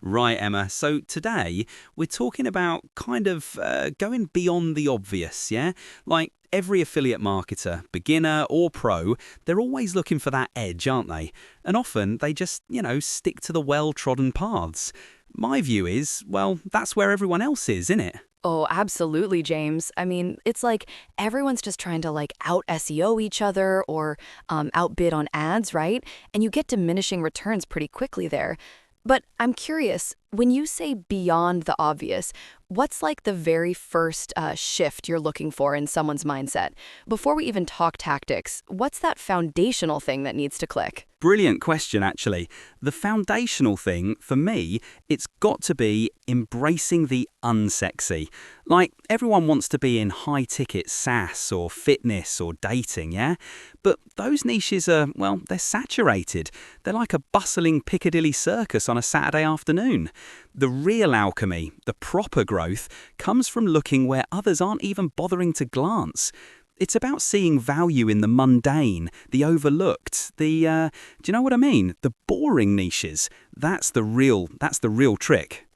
Right, Emma. So today we're talking about kind of going beyond the obvious, yeah? Like every affiliate marketer, beginner or pro, they're always looking for that edge, aren't they? And often they just, stick to the well-trodden paths. My view is, well, that's where everyone else is, isn't it? Oh, absolutely, James. I mean, it's like everyone's just trying to out SEO each other or outbid on ads, right? And you get diminishing returns pretty quickly there. But I'm curious, when you say beyond the obvious, what's like the very first shift you're looking for in someone's mindset? Before we even talk tactics, what's that foundational thing that needs to click? Brilliant question, actually. The foundational thing, for me, it's got to be embracing the unsexy. Like, everyone wants to be in high-ticket SaaS or fitness or dating, yeah? But those niches are, well, they're saturated. They're like a bustling Piccadilly circus on a Saturday afternoon. The real alchemy, the proper growth, comes from looking where others aren't even bothering to glance. It's about seeing value in the mundane, the overlooked, do you know what I mean? The boring niches. That's the real trick.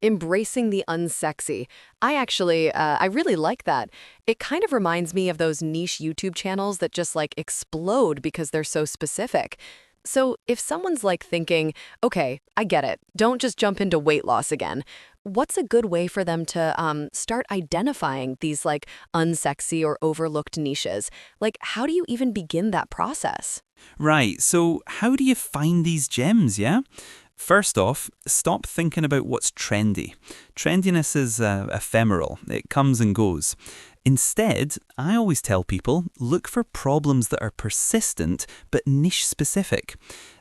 Embracing the unsexy. I really like that. It kind of reminds me of those niche YouTube channels that just explode because they're so specific. So if someone's thinking, okay, I get it, don't just jump into weight loss again, what's a good way for them to start identifying these unsexy or overlooked niches? How do you even begin that process? Right, so how do you find these gems, yeah? First off, stop thinking about what's trendy. Trendiness is ephemeral, it comes and goes. Instead, I always tell people, look for problems that are persistent but niche specific.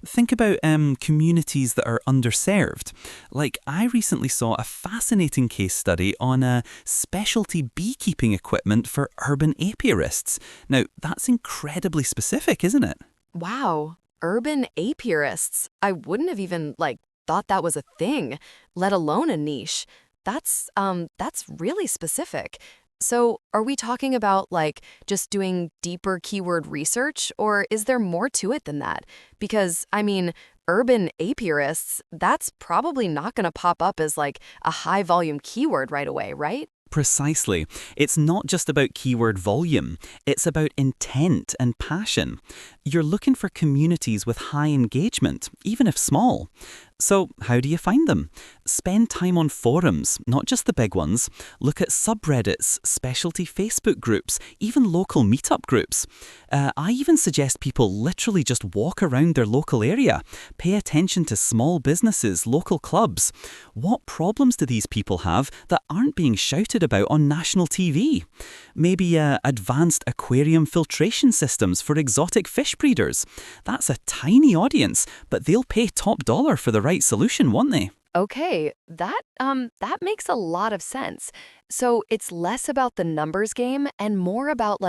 Think about communities that are underserved. Like, I recently saw a fascinating case study on specialty beekeeping equipment for urban apiarists. Now, that's incredibly specific, isn't it? Wow, urban apiarists. I wouldn't have even thought that was a thing, let alone a niche. That's really specific. So, are we talking about just doing deeper keyword research, or is there more to it than that? Because, I mean, urban apiarists, that's probably not going to pop up as a high volume keyword right away, right? Precisely. It's not just about keyword volume, it's about intent and passion. You're looking for communities with high engagement, even if small. So, how do you find them? Spend time on forums, not just the big ones. Look at subreddits, specialty Facebook groups, even local meetup groups. I even suggest people literally just walk around their local area. Pay attention to small businesses, local clubs. What problems do these people have that aren't being shouted about on national TV? Maybe advanced aquarium filtration systems for exotic fish breeders. That's a tiny audience, but they'll pay top dollar for the right solution, won't they? Okay, that makes a lot of sense. So it's less about the numbers game and more about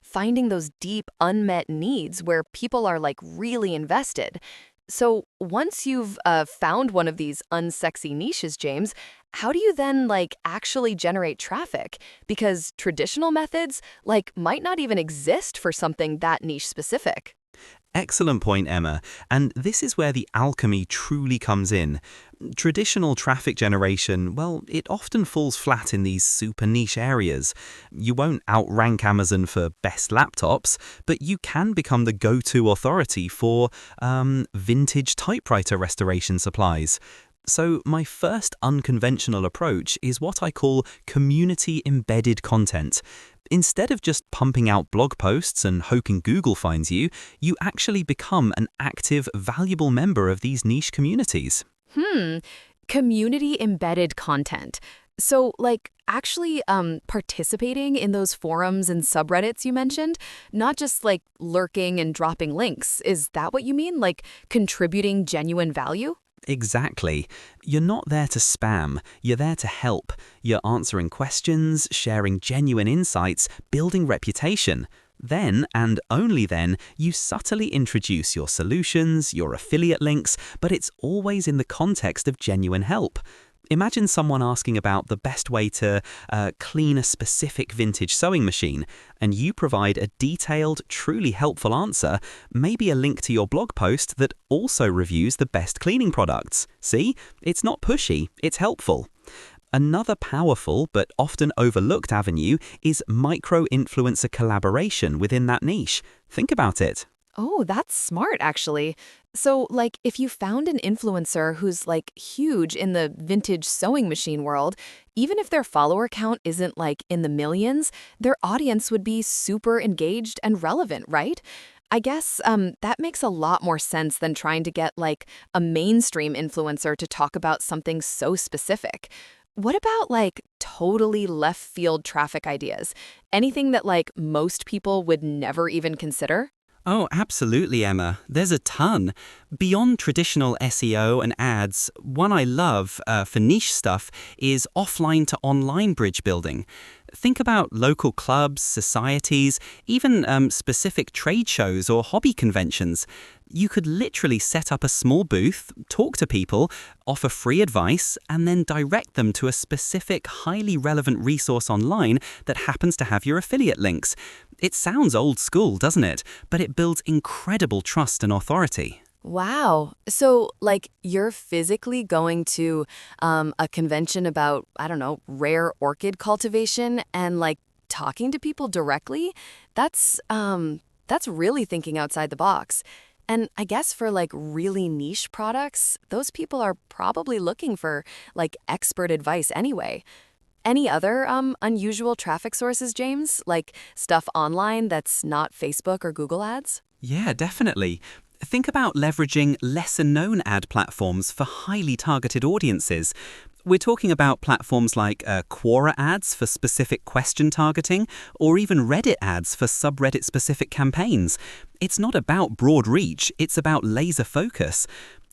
finding those deep unmet needs where people are really invested. So once you've found one of these unsexy niches, James, how do you then actually generate traffic? Because traditional methods might not even exist for something that niche specific. Excellent point, Emma. And this is where the alchemy truly comes in. Traditional traffic generation, well, it often falls flat in these super niche areas. You won't outrank Amazon for best laptops, but you can become the go-to authority for vintage typewriter restoration supplies. So my first unconventional approach is what I call community-embedded content. Instead of just pumping out blog posts and hoping Google finds you, you actually become an active, valuable member of these niche communities. Hmm, community embedded content. So, actually participating in those forums and subreddits you mentioned, not just lurking and dropping links. Is that what you mean? Contributing genuine value? Exactly. You're not there to spam, you're there to help. You're answering questions, sharing genuine insights, building reputation. Then, and only then, you subtly introduce your solutions, your affiliate links, but it's always in the context of genuine help. Imagine someone asking about the best way to clean a specific vintage sewing machine, and you provide a detailed, truly helpful answer, maybe a link to your blog post that also reviews the best cleaning products. See? It's not pushy, it's helpful. Another powerful but often overlooked avenue is micro-influencer collaboration within that niche. Think about it. Oh, that's smart, actually. So, like, if you found an influencer who's, like, huge in the vintage sewing machine world, even if their follower count isn't, like, in the millions, their audience would be super engaged and relevant, right? I guess that makes a lot more sense than trying to get, like, a mainstream influencer to talk about something so specific. What about, like, totally left field traffic ideas? Anything that, like, most people would never even consider? Oh, absolutely, Emma. There's a ton. Beyond traditional SEO and ads, one I love for niche stuff is offline to online bridge building. Think about local clubs, societies, even specific trade shows or hobby conventions. You could literally set up a small booth, talk to people, offer free advice, and then direct them to a specific, highly relevant resource online that happens to have your affiliate links. It sounds old school, doesn't it? But it builds incredible trust and authority. Wow. So, like, you're physically going to a convention about, I don't know, rare orchid cultivation and, like, talking to people directly? That's really thinking outside the box. And I guess for, like, really niche products, those people are probably looking for, like, expert advice anyway. Any other unusual traffic sources, James? Like stuff online that's not Facebook or Google ads? Yeah, definitely. Think about leveraging lesser-known ad platforms for highly targeted audiences. We're talking about platforms like Quora ads for specific question targeting, or even Reddit ads for subreddit-specific campaigns. It's not about broad reach, it's about laser focus.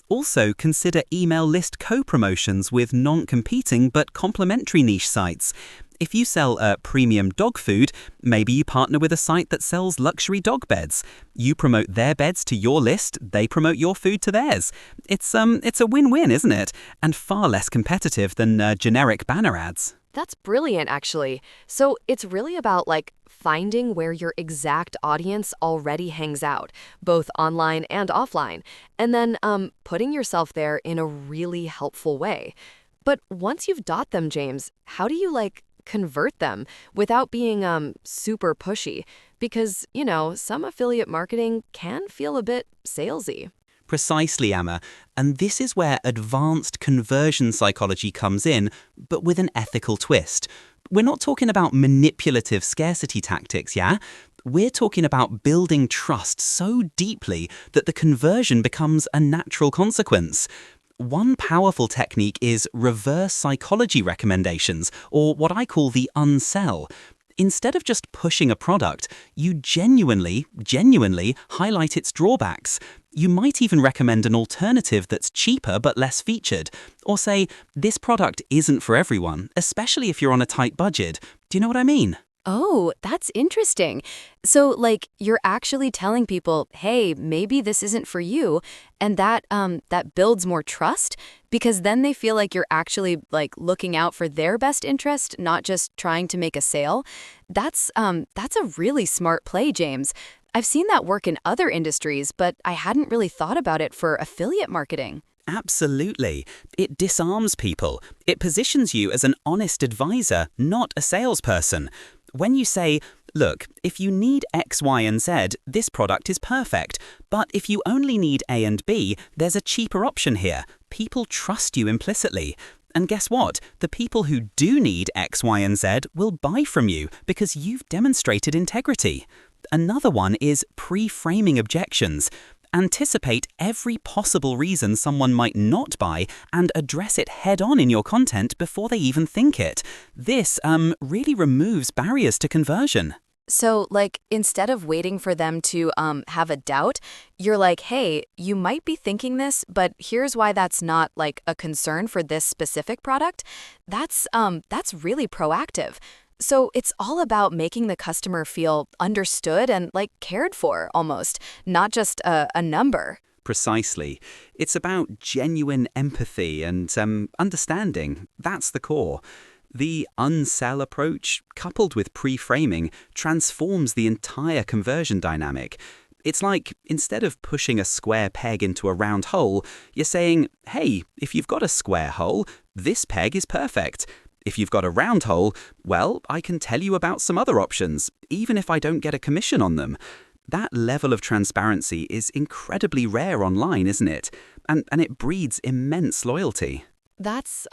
Also, consider email list co-promotions with non-competing but complementary niche sites. If you sell premium dog food, maybe you partner with a site that sells luxury dog beds. You promote their beds to your list, they promote your food to theirs. It's a win-win, isn't it? And far less competitive than generic banner ads. That's brilliant, actually. So it's really about like finding where your exact audience already hangs out, both online and offline, and then putting yourself there in a really helpful way. But once you've got them, James, how do you like convert them without being super pushy? Because, you know, some affiliate marketing can feel a bit salesy. Precisely, Emma. And this is where advanced conversion psychology comes in, but with an ethical twist. We're not talking about manipulative scarcity tactics, yeah? We're talking about building trust so deeply that the conversion becomes a natural consequence. One powerful technique is reverse psychology recommendations, or what I call the unsell. Instead of just pushing a product, you genuinely highlight its drawbacks. You might even recommend an alternative that's cheaper but less featured. Or say, this product isn't for everyone, especially if you're on a tight budget. Do you know what I mean? Oh, that's interesting. So, like, you're actually telling people, hey, maybe this isn't for you, and that builds more trust because then they feel like you're actually like looking out for their best interest, not just trying to make a sale. That's a really smart play, James. I've seen that work in other industries, but I hadn't really thought about it for affiliate marketing. Absolutely. It disarms people. It positions you as an honest advisor, not a salesperson. When you say, look, if you need X, Y, and Z, this product is perfect. But if you only need A and B, there's a cheaper option here. People trust you implicitly. And guess what? The people who do need X, Y, and Z will buy from you because you've demonstrated integrity. Another one is pre-framing objections. Anticipate every possible reason someone might not buy and address it head-on in your content before they even think it. This really removes barriers to conversion. So, like, instead of waiting for them to have a doubt, you're like, hey, you might be thinking this, but here's why that's not, like, a concern for this specific product. That's really proactive. So it's all about making the customer feel understood and, like, cared for, almost, not just a number. Precisely. It's about genuine empathy and understanding. That's the core. The unsell approach, coupled with pre-framing, transforms the entire conversion dynamic. It's like, instead of pushing a square peg into a round hole, you're saying, hey, if you've got a square hole, this peg is perfect. If you've got a round hole, well, I can tell you about some other options, even if I don't get a commission on them. That level of transparency is incredibly rare online, isn't it? And it breeds immense loyalty. That's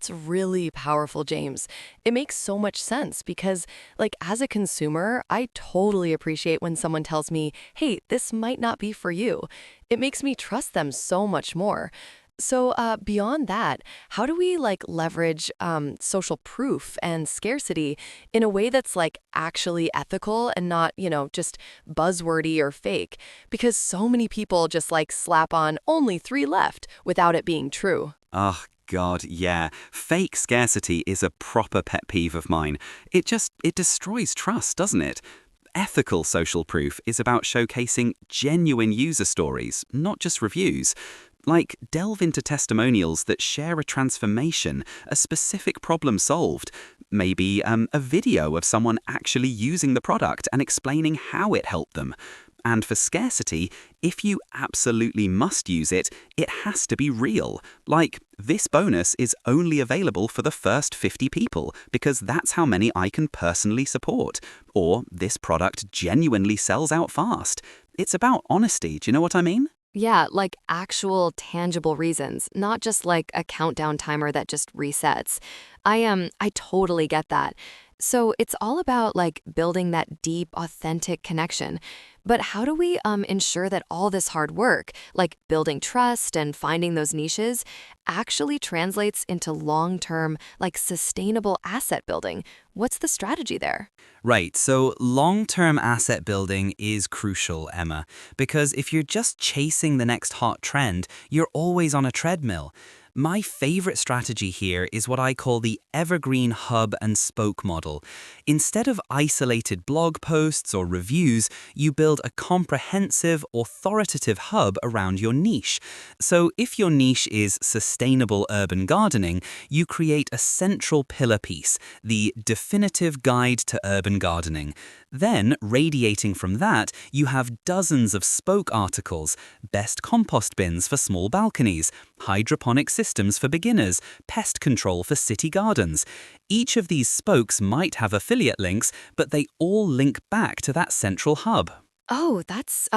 really powerful, James. It makes so much sense because, like, as a consumer, I totally appreciate when someone tells me, hey, this might not be for you. It makes me trust them so much more. So, beyond that, how do we like leverage social proof and scarcity in a way that's like actually ethical and not, just buzzwordy or fake? Because so many people just like slap on only three left without it being true. Oh, God, yeah. Fake scarcity is a proper pet peeve of mine. It destroys trust, doesn't it? Ethical social proof is about showcasing genuine user stories, not just reviews. Like, delve into testimonials that share a transformation, a specific problem solved, maybe a video of someone actually using the product and explaining how it helped them. And for scarcity, if you absolutely must use it, it has to be real. Like, this bonus is only available for the first 50 people because that's how many I can personally support. Or this product genuinely sells out fast. It's about honesty, do you know what I mean? Yeah, like actual tangible reasons, not just like a countdown timer that just resets. I totally get that. So it's all about like building that deep, authentic connection. But how do we ensure that all this hard work, like building trust and finding those niches, actually translates into long-term, like sustainable asset building? What's the strategy there? Right, so long-term asset building is crucial, Emma, because if you're just chasing the next hot trend, you're always on a treadmill. My favorite strategy here is what I call the evergreen hub and spoke model. Instead of isolated blog posts or reviews, you build a comprehensive, authoritative hub around your niche. So if your niche is sustainable urban gardening, you create a central pillar piece, the definitive guide to urban gardening. Then, radiating from that, you have dozens of spoke articles, best compost bins for small balconies, hydroponic systems for beginners, pest control for city gardens. Each of these spokes might have affiliate links, but they all link back to that central hub. Oh, that's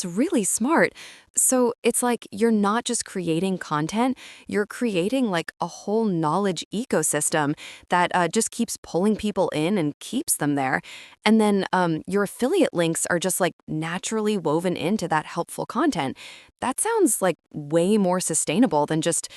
really smart. So it's like you're not just creating content, you're creating like a whole knowledge ecosystem that just keeps pulling people in and keeps them there. And then your affiliate links are just like naturally woven into that helpful content. That sounds like way more sustainable than just,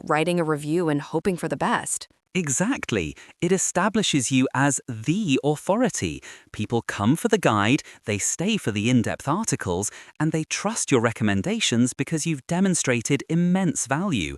writing a review and hoping for the best. Exactly. It establishes you as the authority. People come for the guide, they stay for the in-depth articles, and they trust your recommendations because you've demonstrated immense value.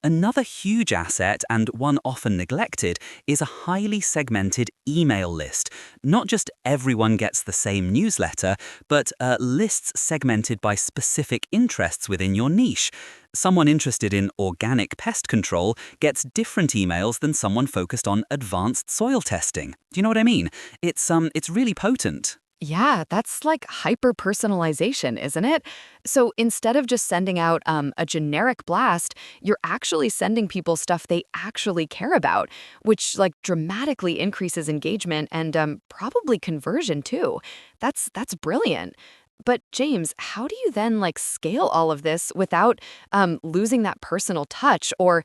Another huge asset, and one often neglected, is a highly segmented email list. Not just everyone gets the same newsletter, but lists segmented by specific interests within your niche. Someone interested in organic pest control gets different emails than someone focused on advanced soil testing. Do you know what I mean? It's really potent. Yeah, that's like hyper personalization, isn't it? So instead of just sending out a generic blast, you're actually sending people stuff they actually care about, which like dramatically increases engagement and probably conversion too. That's brilliant. But James, how do you then like scale all of this without losing that personal touch or,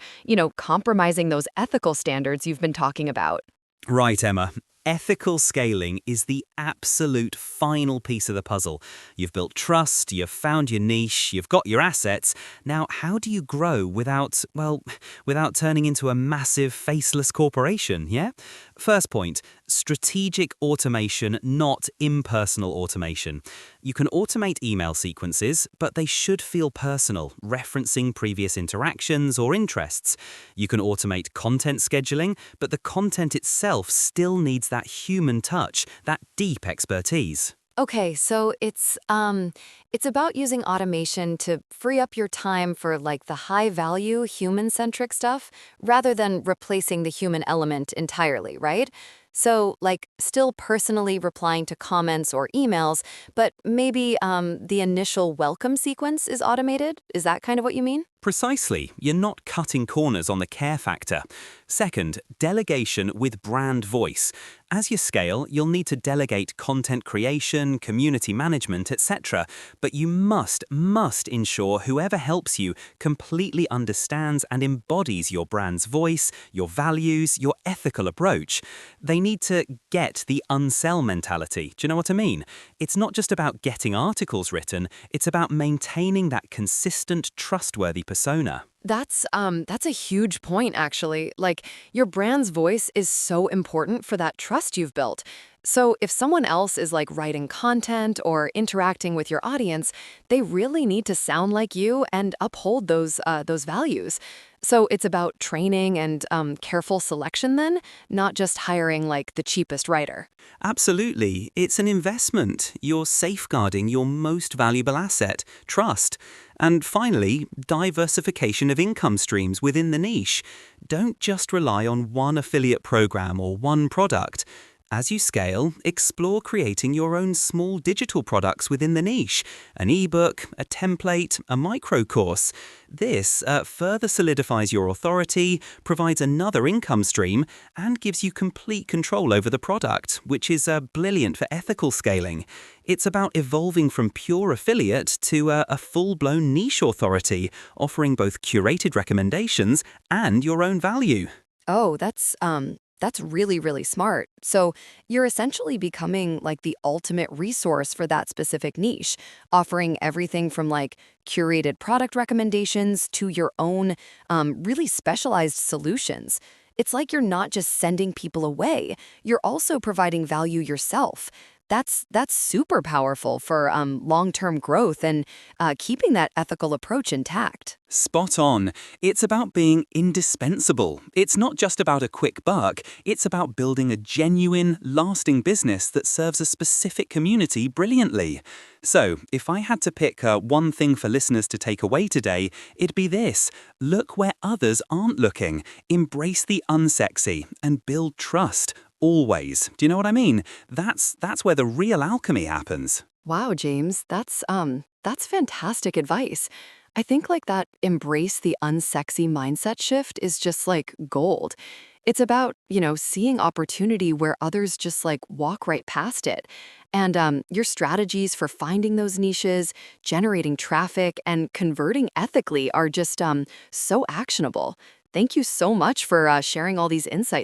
compromising those ethical standards you've been talking about? Right, Emma. Ethical scaling is the absolute final piece of the puzzle. You've built trust, you've found your niche, you've got your assets. Now, how do you grow without turning into a massive faceless corporation, yeah? First point, strategic automation, not impersonal automation. You can automate email sequences, but they should feel personal, referencing previous interactions or interests. You can automate content scheduling, but the content itself still needs that human touch, that deep expertise. Okay, so it's about using automation to free up your time for like the high-value human-centric stuff rather than replacing the human element entirely, right? So, like, still personally replying to comments or emails, but maybe the initial welcome sequence is automated? Is that kind of what you mean? Precisely, you're not cutting corners on the care factor. Second, delegation with brand voice. As you scale, you'll need to delegate content creation, community management, etc. But you must ensure whoever helps you completely understands and embodies your brand's voice, your values, your ethical approach. They need to get the unsell mentality. Do you know what I mean? It's not just about getting articles written, it's about maintaining that consistent, trustworthy persona. That's a huge point actually. Like your brand's voice is so important for that trust you've built. So if someone else is like writing content or interacting with your audience, they really need to sound like you and uphold those values. So it's about training and careful selection then, not just hiring like the cheapest writer. Absolutely. It's an investment. You're safeguarding your most valuable asset, trust. And finally, diversification of income streams within the niche. Don't just rely on one affiliate program or one product. As you scale, explore creating your own small digital products within the niche, an ebook, a template, a micro course. This further solidifies your authority, provides another income stream, and gives you complete control over the product, which is brilliant for ethical scaling. It's about evolving from pure affiliate to a full-blown niche authority, offering both curated recommendations and your own value. Oh, that's really, really smart. So you're essentially becoming like the ultimate resource for that specific niche, offering everything from like curated product recommendations to your own really specialized solutions. It's like you're not just sending people away, you're also providing value yourself. That's super powerful for long-term growth and keeping that ethical approach intact. Spot on. It's about being indispensable. It's not just about a quick buck, it's about building a genuine, lasting business that serves a specific community brilliantly. So, if I had to pick one thing for listeners to take away today, it'd be this. Look where others aren't looking. Embrace the unsexy and build trust. Always. Do you know what I mean? That's where the real alchemy happens. Wow, James, that's fantastic advice. I think like that embrace the unsexy mindset shift is just like gold. It's about, seeing opportunity where others just like walk right past it. And your strategies for finding those niches, generating traffic, and converting ethically are just so actionable. Thank you so much for sharing all these insights.